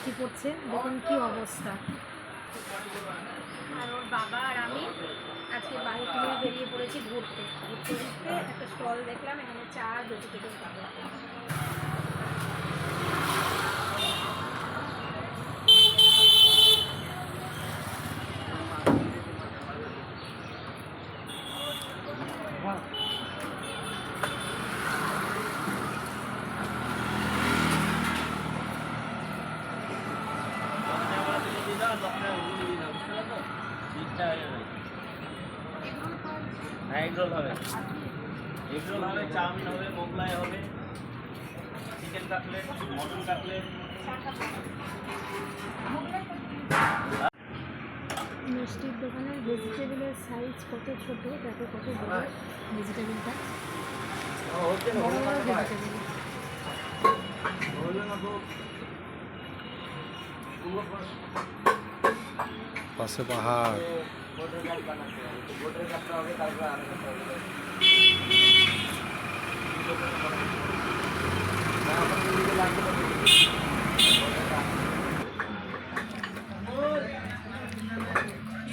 বৃষ্টি পড়ছে, দেখুন কি অবস্থা। আর ওর বাবা আর আমি আজকে বাইক নিয়ে বেরিয়ে পড়েছি ঘুরতে ঘুরতে ঘুরতে একটা স্টল দেখলাম, এখানে চা আর ভেজিটেবল পাবো। এগরোল হবে, এগরোল হবে, চাউমিন হবে, মোগলাই হবে, চিকেন কাটলেট, মটন কাটলেট। মিষ্টির দোকানের ভেজিটেবলের সাইজ কত ছোট, দেখো কত বড় ভেজিটেবলটা, বড় বড় ভেজিটেবল। পাশে পাহাড়।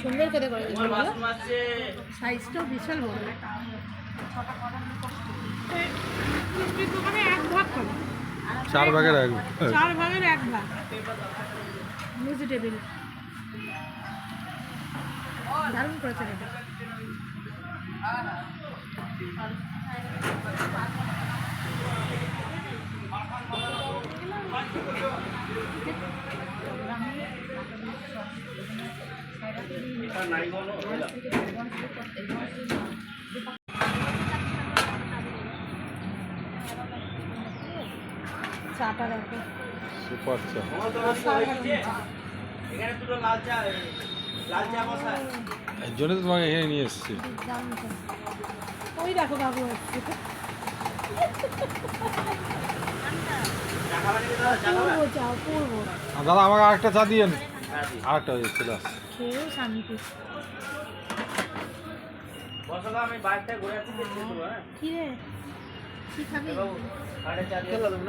সুন্দর করে করে সাইজটাও বিশাল বড়। মিষ্টির দোকানে এক ভাগ করে, 4 ভাগের 1 4 ভাগের 1 ভাগ ভেজিটেবল। দারুণ করেছে এটা। চাটা দেখো সুপার চা। এখানে দুটো লাল চা, লাল চা মশলা। এর জন্য তো তোমাকে এখানে নিয়ে এসেছি। ওই দেখো বাবু আসছে। পূর্ব চা, পূর্ব। দাদা আমাকে আরেকটা চা দিয়েন। আরেকটা হয়ে চলে আসছে। খেয়েও শান্তি। বসো, আমি বাইরে থেকে ঘুরে আসছি, দেখতে দেবো। হ্যাঁ কি রে, কি খাবি? বাবু, 4.5